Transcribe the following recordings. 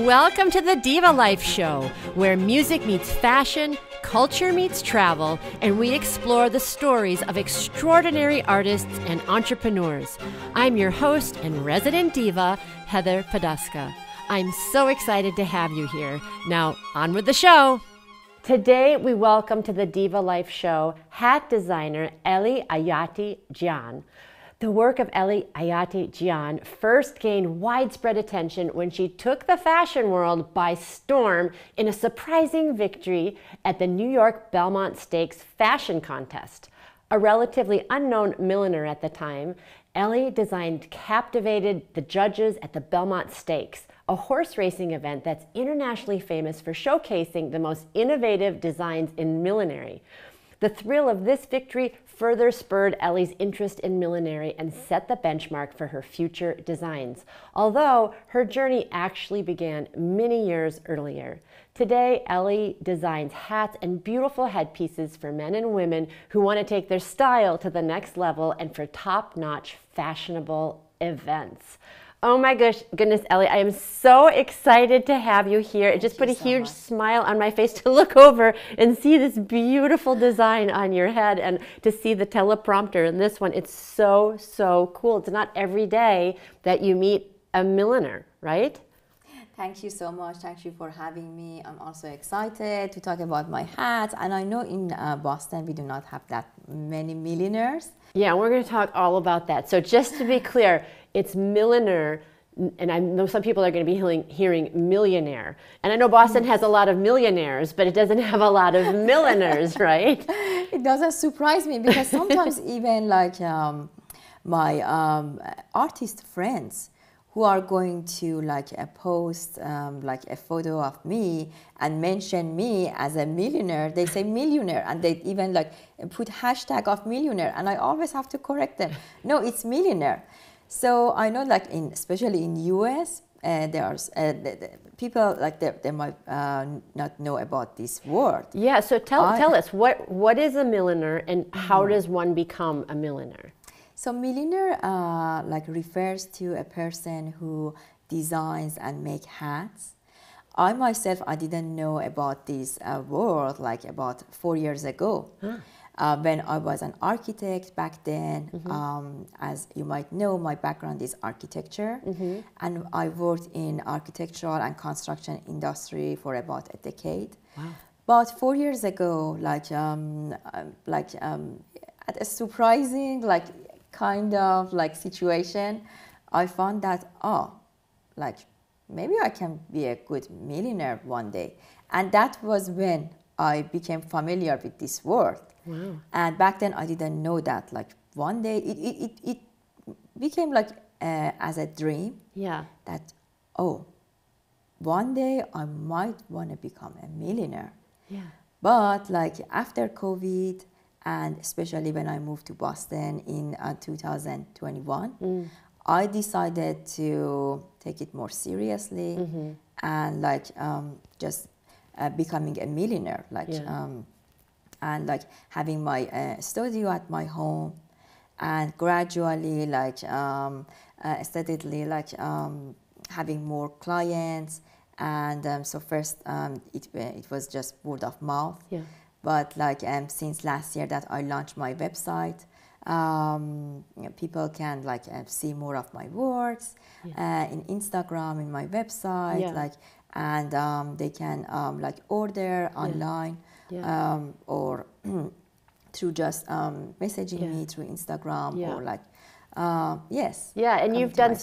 Welcome to the Diva Life Show, where music meets fashion, culture meets travel, and we explore the stories of extraordinary artists and entrepreneurs. I'm your host and resident diva, Heather Poduska. I'm so excited to have you here. Now, on with the show. Today, we welcome to the Diva Life Show hat designer Ellie Ayati-Jian. The work of Ellie Ayati-Jian first gained widespread attention when she took the fashion world by storm in a surprising victory at the New York Belmont Stakes fashion contest. A relatively unknown milliner at the time, Ellie designed captivated the judges at the Belmont Stakes, a horse racing event that's internationally famous for showcasing the most innovative designs in millinery. The thrill of this victory further spurred Ellie's interest in millinery and set the benchmark for her future designs, although her journey actually began many years earlier. Today, Ellie designs hats and beautiful headpieces for men and women who want to take their style to the next level and for top-notch fashionable events. Oh my goodness, Ellie, I am so excited to have you here. It just put a huge smile on my face to look over and see this beautiful design on your head and to see the teleprompter in this one. It's so, so cool. It's not every day that you meet a milliner, right? Thank you so much. Thank you for having me. I'm also excited to talk about my hats. And I know in Boston, we do not have that many milliners. Yeah, we're going to talk all about that. So just to be clear, it's milliner, and I know some people are going to be hearing millionaire. And I know Boston has a lot of millionaires, but it doesn't have a lot of milliners, right? It doesn't surprise me because sometimes even like my artist friends who are going to like post like a photo of me and mention me as a millionaire, they say millionaire, and they even like put hashtag of millionaire, and I always have to correct them. No, it's millionaire. So I know, like especially in US, there are people like they might not know about this word. Yeah. So tell us what is a milliner and how does one become a milliner? So milliner like refers to a person who designs and make hats. I myself, I didn't know about this word like about 4 years ago. Huh. When I was an architect back then. As you might know, my background is architecture, and I worked in architectural and construction industry for about a decade. Wow. But 4 years ago, like at a surprising kind of situation, I found that like maybe I can be a good millionaire one day, and that was when I became familiar with this word. Wow. And back then I didn't know that. Like one day it became like as a dream. Yeah. That one day I might want to become a millionaire. Yeah. But like after COVID, and especially when I moved to Boston in 2021, I decided to take it more seriously and like just becoming a millionaire. Like. Yeah. And like having my studio at my home, and gradually steadily having more clients, and so first it was just word of mouth. Yeah. But since last year that I launched my website, people can see more of my works in Instagram, in my website, and they can order online. Yeah. Or through just messaging me through Instagram or yes. Yeah, and you've done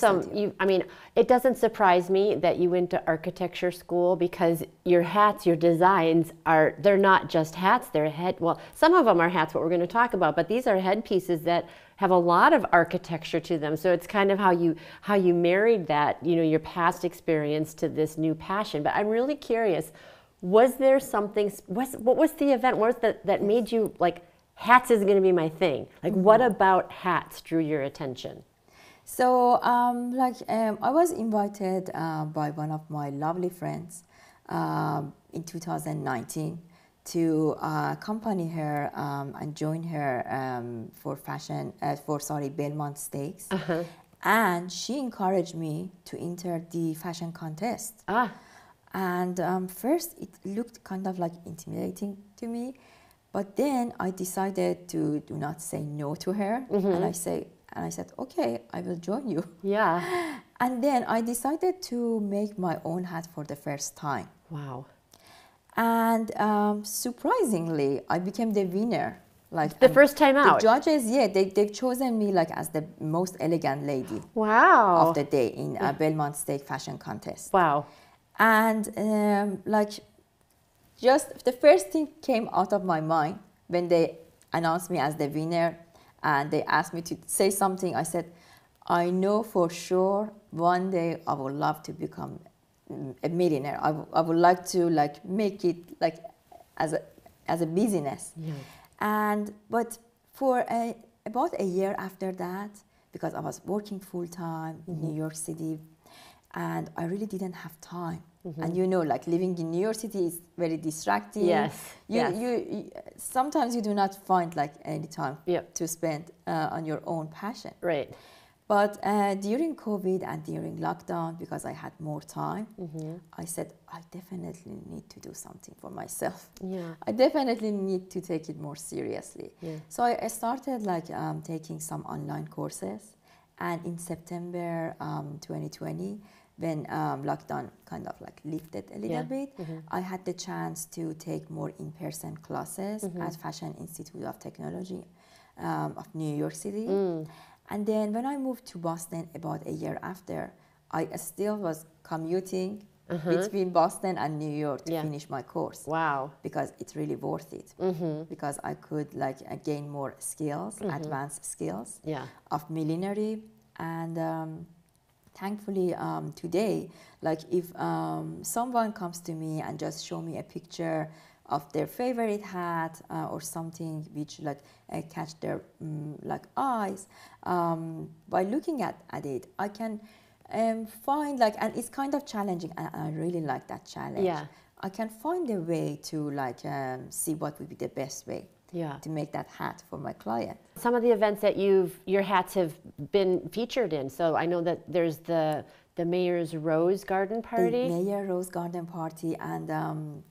I mean, it doesn't surprise me that you went to architecture school because your hats, your designs they're not just hats, well, some of them are hats, what we're going to talk about, but these are headpieces that have a lot of architecture to them. So it's kind of how you married that, your past experience to this new passion. But I'm really curious, was there something, what was the event, what was that made you hats is going to be my thing? What about hats drew your attention? So I was invited by one of my lovely friends in 2019 to accompany her and join her for Belmont Stakes. And she encouraged me to enter the fashion contest. And first it looked kind of like intimidating to me, but then I decided to do not say no to her. And I said, okay, I will join you. Yeah. And then I decided to make my own hat for the first time. Wow. And surprisingly, I became the winner. Like the first time out. The judges, yeah, they've chosen me like as the most elegant lady. Wow. Of the day in a Belmont Stakes fashion contest. Wow. And like just the first thing came out of my mind when they announced me as the winner and they asked me to say something. I said, I know for sure one day I would love to become a millionaire. I would like to like make it like as a business. Yeah. But for about a year after that, because I was working full time in New York City, and I really didn't have time. And you know, like living in New York City is very distracting. Yes. You sometimes you do not find like any time to spend on your own passion. Right. But during COVID and during lockdown, because I had more time, I said, I definitely need to do something for myself. Yeah. I definitely need to take it more seriously. Yeah. So I started like taking some online courses. And in September 2020, when lockdown kind of like lifted a little bit, I had the chance to take more in-person classes at Fashion Institute of Technology of New York City. And then when I moved to Boston about a year after, I still was commuting between Boston and New York to finish my course. Wow. Because it's really worth it. Because I could like gain more skills, advanced skills of millinery. And thankfully today, like if someone comes to me and just show me a picture of their favorite hat or something which like catch their like eyes, by looking at it, I can find like, and it's kind of challenging, and I really like that challenge. Yeah. I can find a way to like see what would be the best way to make that hat for my client. Some of the events that your hats have been featured in. So I know that there's the Mayor's Rose Garden Party. The Mayor Rose Garden Party, and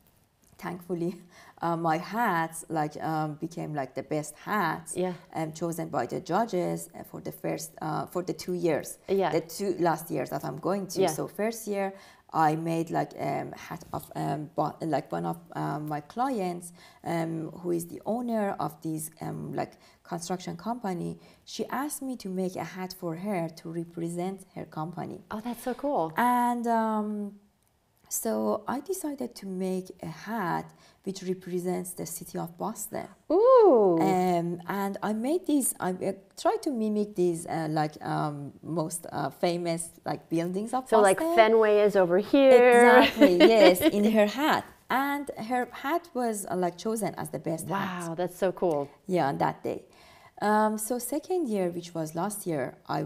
thankfully my hats like became like the best hats chosen by the judges for the first for the 2 years, the 2 last years that I'm going to. So first year I made like hat of like one of my clients who is the owner of this like construction company. She asked me to make a hat for her to represent her company. Oh, that's so cool. And so I decided to make a hat which represents the city of Boston. Ooh. And I made these, I tried to mimic these like most famous like buildings of Boston. So like Fenway is over here. Exactly, yes, in her hat. And her hat was like chosen as the best hat. Wow, that's so cool. Yeah, on that day. So second year, which was last year, I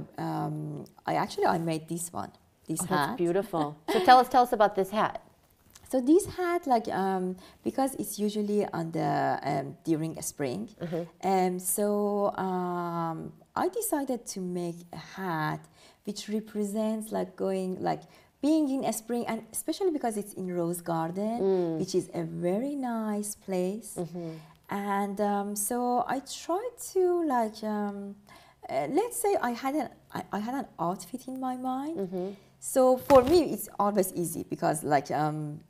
made this one. This hat. That's beautiful. So tell us about this hat. So this hat, like, because it's usually on the during spring, so I decided to make a hat which represents like being in a spring, and especially because it's in Rose Garden, which is a very nice place. And so I tried to like, let's say I had an outfit in my mind. So for me, it's always easy because like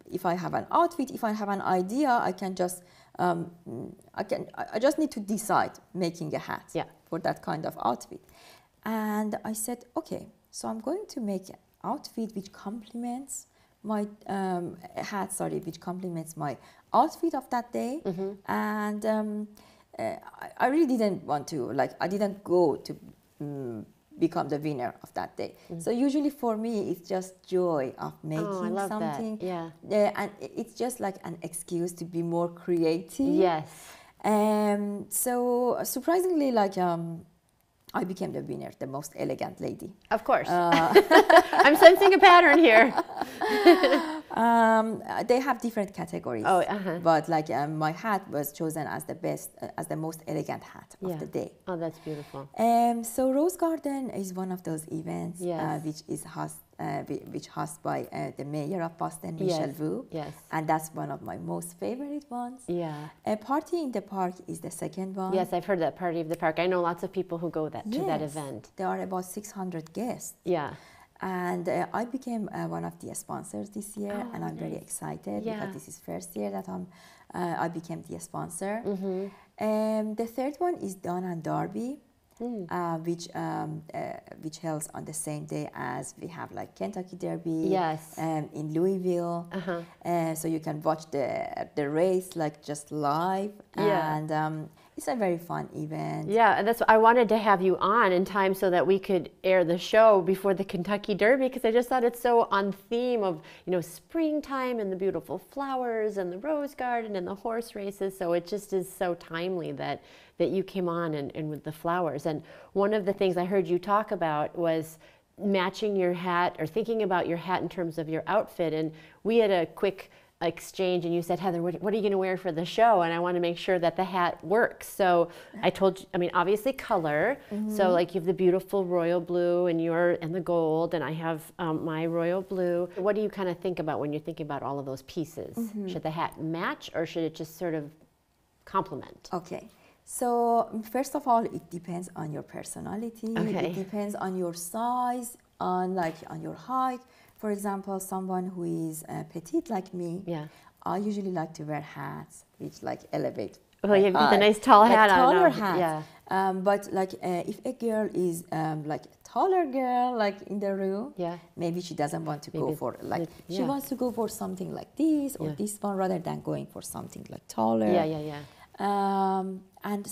if I have an outfit, if I have an idea, I can just I just need to decide making a hat for that kind of outfit. And I said, okay, so I'm going to make an outfit which complements my which complements my outfit of that day. And I really didn't want to, like, I didn't go to become the winner of that day. So usually for me, it's just joy of making something. Yeah. And it's just like an excuse to be more creative. Yes. So surprisingly, like, I became the winner, the most elegant lady. Of course. I'm sensing a pattern here. They have different categories. Oh, But like my hat was chosen as the best, as the most elegant hat of the day. Oh, that's beautiful. So Rose Garden is one of those events Yes. which hosted by the mayor of Boston, Michelle Wu. Yes. And that's one of my most favorite ones. Yeah. A Party in the Park is the second one. Yes, I've heard that Party of the Park. I know lots of people who go to that event. There are about 600 guests. Yeah. And I became one of the sponsors this year, and I'm very excited because this is first year that I became the sponsor. The third one is Dawn and Derby, which held on the same day as we have like Kentucky Derby in Louisville. So you can watch the race like just live, and it's a very fun event. Yeah, and that's I wanted to have you on in time so that we could air the show before the Kentucky Derby, because I just thought it's so on theme of, you know, springtime and the beautiful flowers and the rose garden and the horse races. So it just is so timely that you came on and with the flowers. And one of the things I heard you talk about was matching your hat or thinking about your hat in terms of your outfit. And we had a quick exchange, and you said, Heather, what are you going to wear for the show? And I want to make sure that the hat works. So I told you, I mean, obviously color. So like you have the beautiful royal blue and the gold, and I have my royal blue. What do you kind of think about when you're thinking about all of those pieces? Should the hat match, or should it just sort of complement? Okay. So first of all, it depends on your personality. It depends on your size, on your height. For example, someone who is petite like me, I usually like to wear hats which like elevate. Well, you have the nice tall hat on. Taller hat. But like if a girl is like a taller girl like in the room, maybe she doesn't want to go for like she wants to go for something like this or this one rather than going for something like taller. And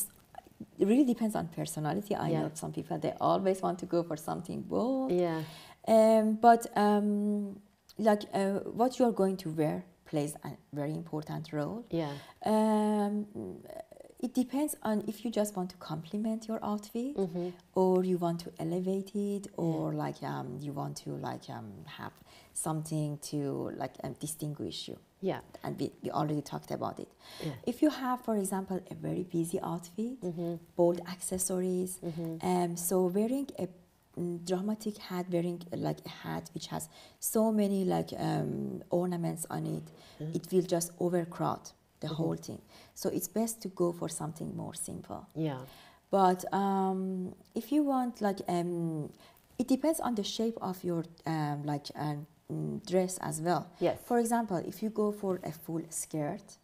it really depends on personality. I know some people, they always want to go for something bold. But what you are going to wear plays a very important role. It depends on if you just want to complement your outfit, or you want to elevate it, or like you want to like have something to like distinguish you. And we already talked about it. If you have, for example, a very busy outfit, bold accessories, so wearing a dramatic hat, wearing like a hat which has so many like ornaments on it, it will just overcrowd the whole thing. So it's best to go for something more simple. But if you want like it depends on the shape of your dress as well. For example, if you go for a full skirt,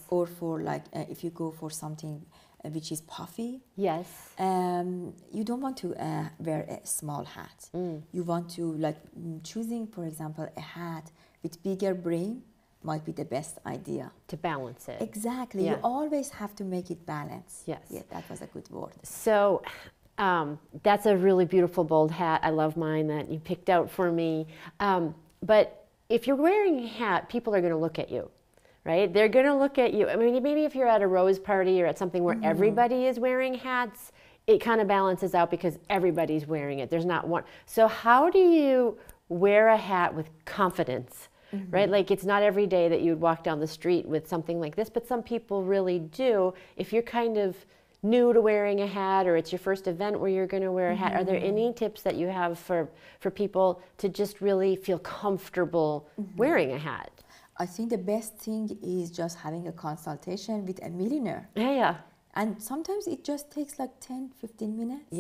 or for like if you go for something which is puffy, you don't want to wear a small hat. You want to like choosing, for example, a hat with bigger brim might be the best idea to balance it. Exactly. You always have to make it balanced. That was a good word. So that's a really beautiful bold hat. I love mine that you picked out for me. But if you're wearing a hat, people are going to look at you, right? They're going to look at you. I mean, maybe if you're at a rose party or at something where everybody is wearing hats, it kind of balances out because everybody's wearing it. There's not one. So how do you wear a hat with confidence, right? Like it's not every day that you would walk down the street with something like this, but some people really do. If you're kind of new to wearing a hat, or it's your first event where you're going to wear a hat, are there any tips that you have for people to just really feel comfortable wearing a hat? I think the best thing is just having a consultation with a milliner. And sometimes it just takes like 10-15 minutes.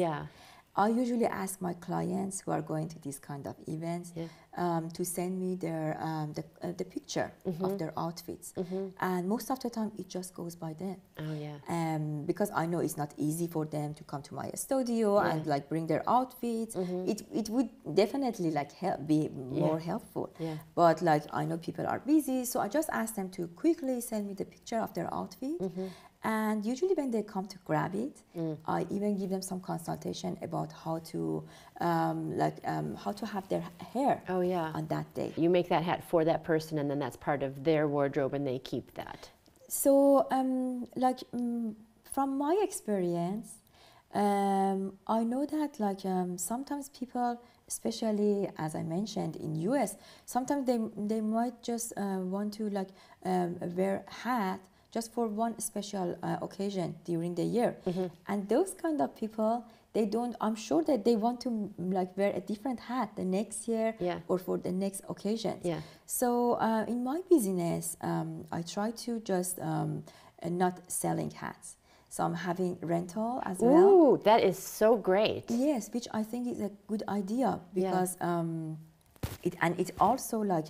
I usually ask my clients who are going to these kind of events to send me their the picture of their outfits, and most of the time it just goes by them. Because I know it's not easy for them to come to my studio and like bring their outfits. It would definitely like be more helpful. But like I know people are busy, so I just ask them to quickly send me the picture of their outfit. And usually when they come to grab it, I even give them some consultation about how to how to have their hair on that day. You make that hat for that person, and then that's part of their wardrobe, and they keep that. So from my experience, I know that like sometimes people especially as I mentioned in US, sometimes they might just want to like wear hat just for one special occasion during the year. And those kind of people, they don't, I'm sure that they want to like wear a different hat the next year or for the next occasion. So in my business, I try to just not selling hats. So I'm having rental as well. Ooh, that is so great. Yes, which I think is a good idea because it also like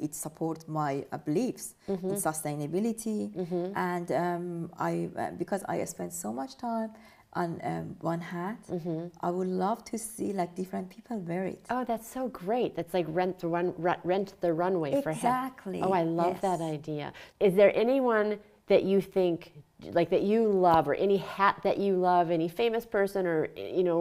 it supports my beliefs in sustainability, and because I spend so much time on one hat, I would love to see like different people wear it. Oh, that's so great. That's like rent the runway for hats. Exactly. Oh, I love that idea. Is there anyone that you think like that you love, or any hat that you love, any famous person or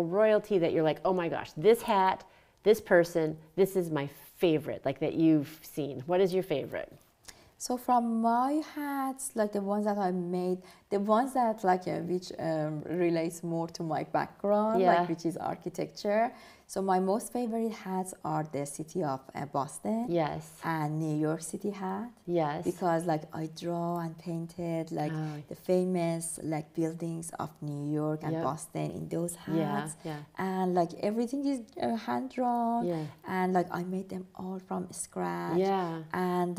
royalty that you're like, oh my gosh, this hat, this person, this is my favorite, like that you've seen? What is your favorite? So from my hats, like the ones that I made, the ones that like which relates more to my background, like which is architecture. So my most favorite hats are the city of Boston, and New York City hat, because like I draw and painted like the famous like buildings of New York and Boston in those hats, and like everything is hand drawn, and like I made them all from scratch, and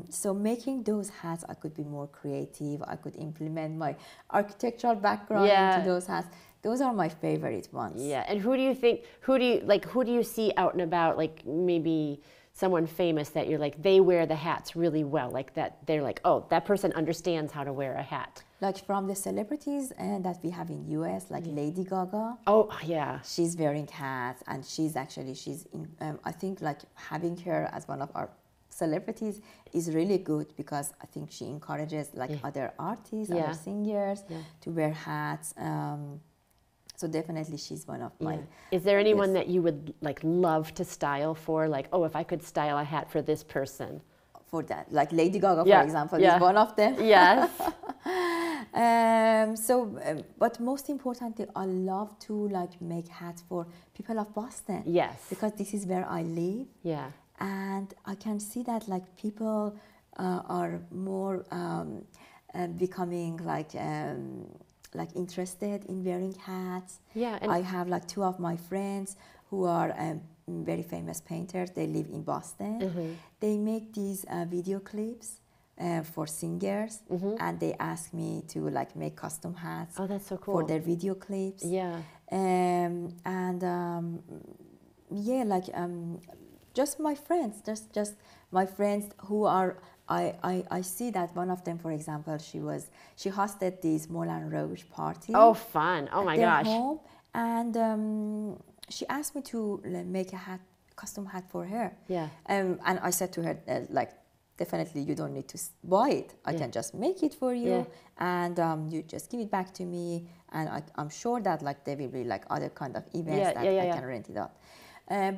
so making those hats, I could be more creative. I could implement my architectural background into those hats. Those are my favorite ones. Yeah, and who do you see out and about, like maybe someone famous that you're like, they wear the hats really well, like that they're like, oh, that person understands how to wear a hat? Like from the celebrities that we have in US, like Lady Gaga. Oh, yeah. She's wearing hats, and she's in, I think like having her as one of our celebrities is really good, because I think she encourages like other artists, other singers to wear hats. So definitely she's one of my... Is there anyone that you would like love to style for? Like, oh, if I could style a hat for this person. For that, like Lady Gaga, for example, is one of them. Yes. But most importantly, I love to like make hats for people of Boston. Yes. Because this is where I live. Yeah. And I can see that like people are more becoming like interested in wearing hats. Yeah. And I have like two of my friends who are very famous painters. They live in Boston. They make these video clips for singers, and they ask me to like make custom hats. Oh, that's so cool. For their video clips. Yeah. Just my friends, just my friends who are, I see that one of them, for example, she hosted this Moulin Rouge party. Oh, fun. Oh my gosh. Home, and she asked me to make a custom hat for her. Yeah. And I said to her, like, definitely you don't need to buy it. I can just make it for you, and you just give it back to me, and I'm sure that like there will be like other kind of events that I can rent it out.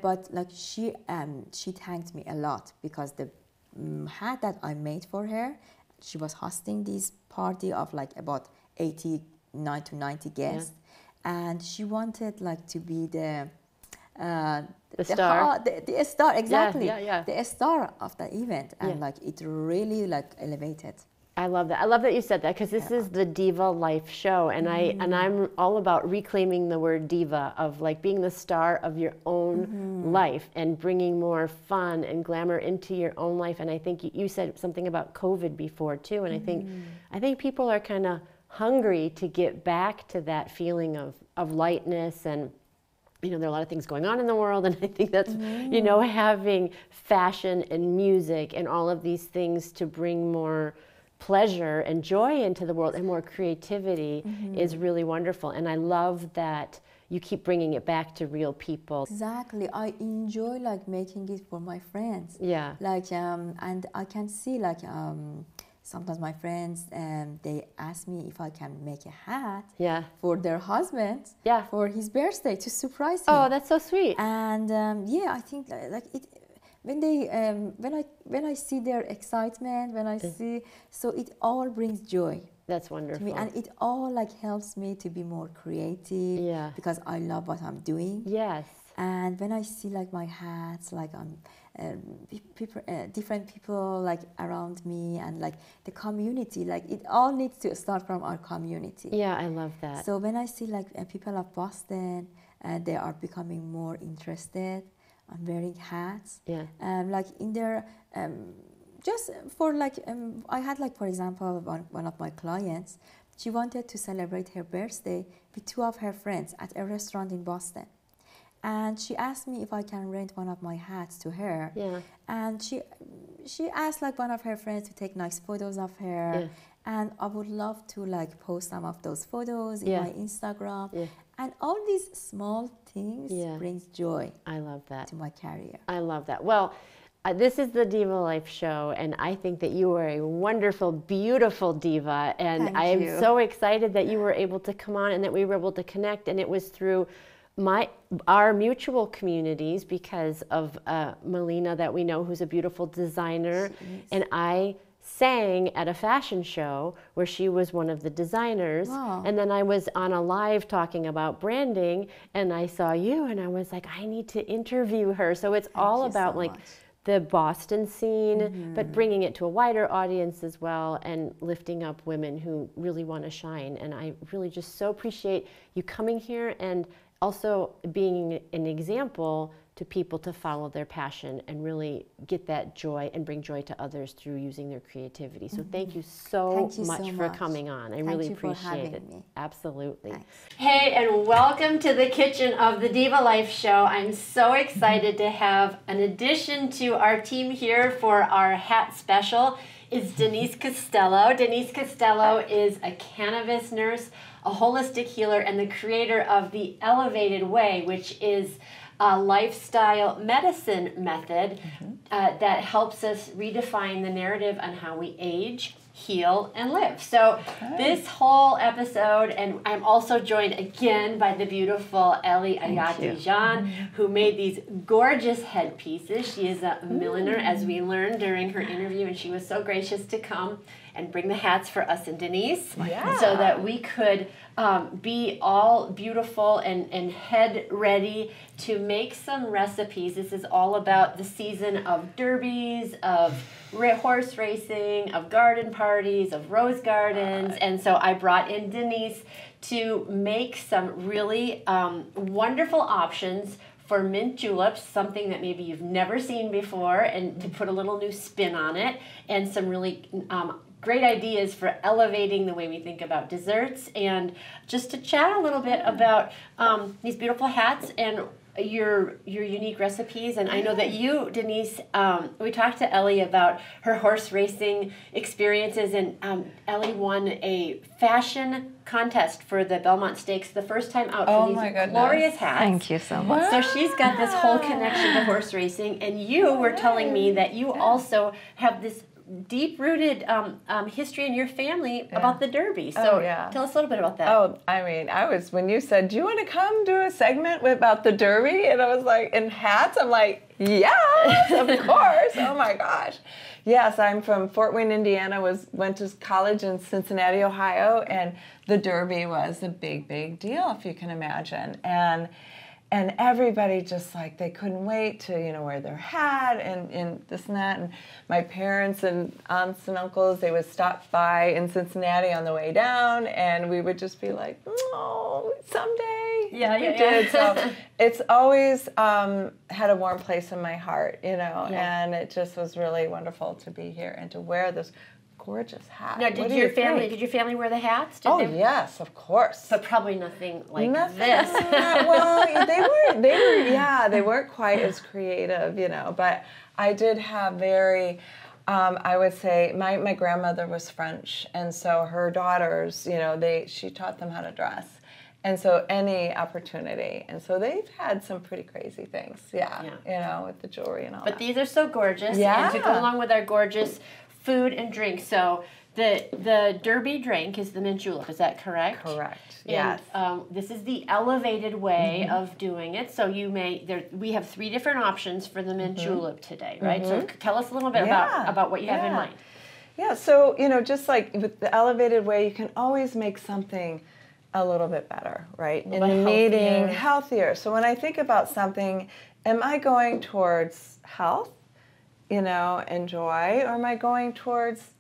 But like she thanked me a lot, because the hat that I made for her, she was hosting this party of like about 89 to 90 guests, and she wanted like to be the star. The star, exactly. The star of the event, and like it really like elevated. I love that. I love that you said that, because this is the Diva Life Show, and I'm all about reclaiming the word diva, of like being the star of your own life and bringing more fun and glamour into your own life. And I think you said something about COVID before too, and I think people are kind of hungry to get back to that feeling of lightness, and there are a lot of things going on in the world, and I think that's having fashion and music and all of these things to bring more pleasure and joy into the world and more creativity is really wonderful. And I love that you keep bringing it back to real people. Exactly. I enjoy like making it for my friends. Yeah. Like and I can see like sometimes my friends they ask me if I can make a hat for their husband for his birthday to surprise him. Oh, that's so sweet. And I think like it. When they when I see their excitement, when I see, so it all brings joy. That's wonderful. To me, and it all like helps me to be more creative. Yeah. Because I love what I'm doing. Yes. And when I see like my hats, like people, different people like around me, and like the community, like it all needs to start from our community. Yeah, I love that. So when I see like people of Boston, they are becoming more interested on wearing hats. Yeah. Like in their, just for like, I had like, for example, one of my clients, she wanted to celebrate her birthday with 2 of her friends at a restaurant in Boston. And she asked me if I can rent one of my hats to her. Yeah. And she asked like one of her friends to take nice photos of her. Yeah. And I would love to like post some of those photos in Yeah. my Instagram. Yeah. And all these small things brings joy I love that. to my career. I love that. Well, this is the Diva Life Show, and I think that you are a wonderful, beautiful diva, and Thank I am you. so excited that you were able to come on and that we were able to connect, and it was through our mutual communities because of Melina that we know, who's a beautiful designer, and I sang at a fashion show where she was one of the designers. Wow. And then I was on a live talking about branding, and I saw you and I was like, I need to interview her. So it's all you about so like much. the Boston scene, but bringing it to a wider audience as well, and lifting up women who really want to shine. And I really just so appreciate you coming here and also being an example to people to follow their passion and really get that joy and bring joy to others through using their creativity. So thank you so much for coming on. I really appreciate it. Me. Absolutely. Thanks. Hey, and welcome to the kitchen of the Diva Life Show. I'm so excited to have an addition to our team here for our hat special is Denise Costello. Denise Costello is a cannabis nurse, a holistic healer, and the creator of the Elevated Way, which is a lifestyle medicine method that helps us redefine the narrative on how we age, heal, and live. So this whole episode, and I'm also joined again by the beautiful Ellie Ayati-Jian, who made these gorgeous headpieces. She is a milliner, as we learned during her interview, and she was so gracious to come and bring the hats for us and Denise so that we could be all beautiful and head ready to make some recipes. This is all about the season of derbies, of horse racing, of garden parties, of rose gardens. And so I brought in Denise to make some really wonderful options for mint juleps, something that maybe you've never seen before, and to put a little new spin on it, and some really great ideas for elevating the way we think about desserts, and just to chat a little bit about these beautiful hats and your unique recipes. And I know that you, Denise, we talked to Ellie about her horse racing experiences, and Ellie won a fashion contest for the Belmont Stakes the first time out for these glorious hats. Thank you so much. So she's got this whole connection to horse racing, and you were telling me that you also have this deep-rooted history in your family about the Derby. So tell us a little bit about that. Oh, I mean, when you said, do you want to come do a segment about the Derby? And I was like, in hats? I'm like, yes, of course. Oh my gosh. Yes, I'm from Fort Wayne, Indiana, went to college in Cincinnati, Ohio, and the Derby was a big, big deal, if you can imagine. And everybody just like, they couldn't wait to, wear their hat and this and that. And my parents and aunts and uncles, they would stop by in Cincinnati on the way down, and we would just be like, oh, someday. Yeah. So it's always had a warm place in my heart, and it just was really wonderful to be here and to wear this gorgeous hat. Now, did your family wear the hats? Yes, of course. But probably nothing like this. Well, they weren't quite as creative, but I did have very, I would say, my grandmother was French, and so her daughters, she taught them how to dress. And so any opportunity. And so they've had some pretty crazy things, with the jewelry and all that. But these are so gorgeous. Yeah. And to go along with our gorgeous food and drink. So the Derby drink is the mint julep. Is that correct? Correct. And, yes. this is the elevated way of doing it. So we have 3 different options for the mint julep today, right? So tell us a little bit about what you have in mind. Yeah. So just like with the elevated way, you can always make something a little bit better, right? In bit the meeting, healthier. healthier. So when I think about something, am I going towards health, you know, and joy, or am I going towards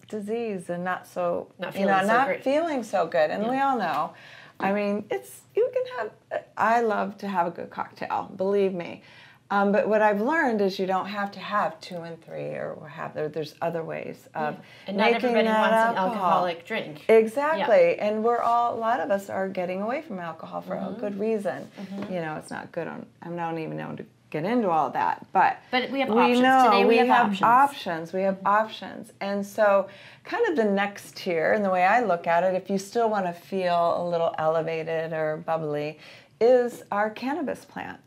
disease and not feeling so good? And we all know, I mean, you can have, I love to have a good cocktail, believe me. But what I've learned is you don't have to have 2 and 3 or there's other ways of and not making everybody that wants an alcohol. alcoholic drink. Exactly. Yeah. And a lot of us are getting away from alcohol for a good reason. You know, it's not good. I don't even know to get into all that. But we have options. Today we have options. We have options. And so kind of the next tier, and the way I look at it, if you still want to feel a little elevated or bubbly, is our cannabis plant.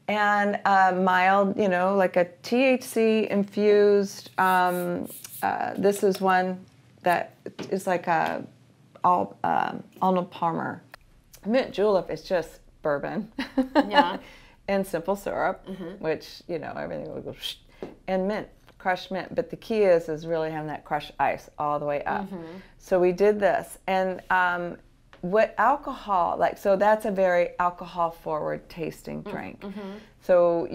And mild, you know, like a THC infused, this is one that is like a Arnold Palmer. Mint julep is just bourbon. Yeah. And simple syrup, which, you know, everything will go and mint, crushed mint. But the key is really having that crushed ice all the way up. So we did this. And what alcohol, so that's a very alcohol forward tasting drink. So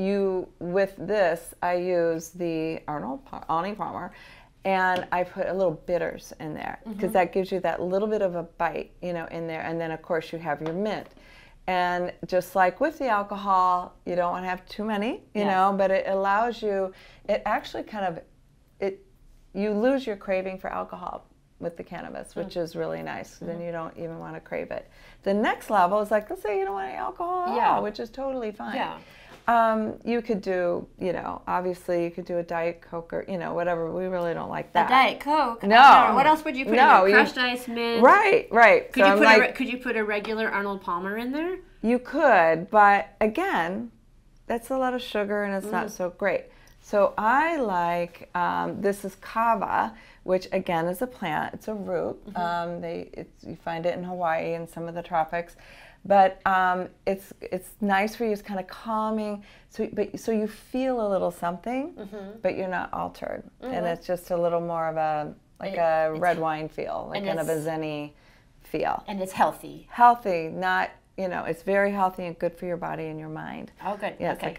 with this, I use the Arnold Palmer, and I put a little bitters in there because that gives you that little bit of a bite, you know, in there. And then of course you have your mint. And just like with the alcohol, you don't want to have too many, you know, but it allows you, it actually you lose your craving for alcohol with the cannabis, which is really nice. Then you don't even want to crave it. The next level is like, let's say you don't want any alcohol at all, which is totally fine. You could do, you know, obviously you could do a Diet Coke or, you know, whatever. We really don't like that. A Diet Coke? No. What else would you put in there? Crushed ice, mint? Right. Could you put a regular Arnold Palmer in there? You could, but again, that's a lot of sugar and it's not so great. So I like, this is kava, which again is a plant. It's a root. You find it in Hawaii and some of the tropics. But it's nice for you. It's kind of calming. So you feel a little something, but you're not altered. And it's just a little more of a red wine feel, like kind of a zen-y feel. And it's healthy. Healthy, not, you know, it's very healthy and good for your body and your mind. Oh, good. Yeah, it's like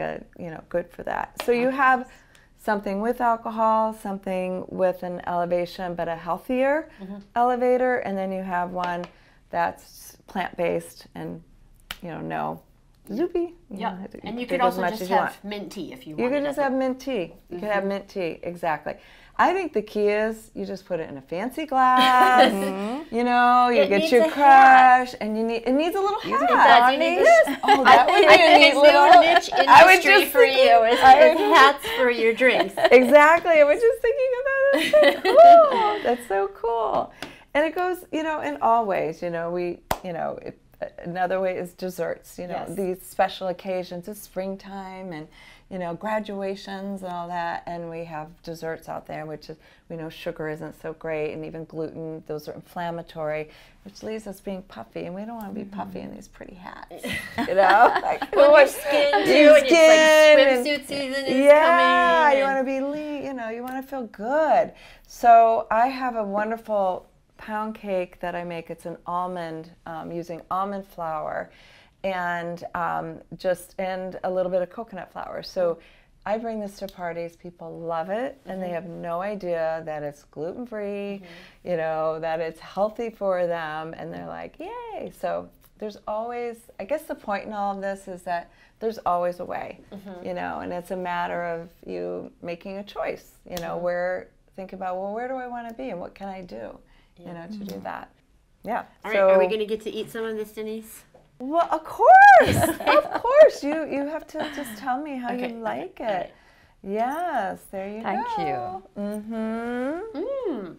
good for that. So you have something with alcohol, something with an elevation, but a healthier elevator, and then you have one that's plant-based and, you know, no zoopy. And you could also just have mint tea if you want. You could just have mint tea. You could have mint tea, exactly. I think the key is you just put it in a fancy glass. You know, you get your crush, and it needs a little hat. Oh, that would be a neat little niche industry for you. Is hats for your drinks. Exactly. I was just thinking about it. That's so cool. That's so cool. And it goes, you know, in all ways. You know, another way is desserts. You know, these special occasions. It's springtime and, you know, graduations and all that, and we have desserts out there, which is, we know sugar isn't so great, and even gluten, those are inflammatory, which leaves us being puffy, and we don't want to be puffy in these pretty hats, you know? Like, your skin, too, and it's like swimsuit season is coming. Yeah, you want to be lean, you know, you want to feel good. So I have a wonderful pound cake that I make. It's an almond, using almond flour, and and a little bit of coconut flour. So I bring this to parties. People love it, and they have no idea that it's gluten-free, you know, that it's healthy for them, and they're like, yay. So there's always, I guess the point in all of this is that there's always a way, you know, and it's a matter of you making a choice, you know, think about, well, where do I want to be and what can I do, you know, to do that. Yeah. All right, are we going to get to eat some of this, Denise? Well, of course, of course. You have to just tell me how you like it. Right. Yes, there you go. Thank you.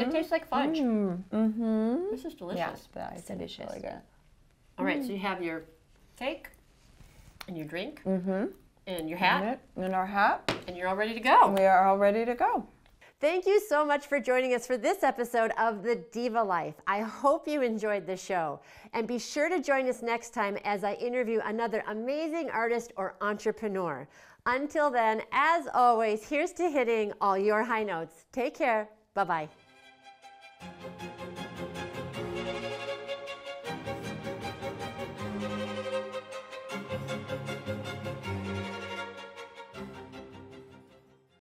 It tastes like fudge. This is delicious. Yes, it's delicious. Really good. All right, so you have your cake and your drink and your hat. And our hat. And you're all ready to go. We are all ready to go. Thank you so much for joining us for this episode of The Diva Life. I hope you enjoyed the show. And be sure to join us next time as I interview another amazing artist or entrepreneur. Until then, as always, here's to hitting all your high notes. Take care. Bye-bye.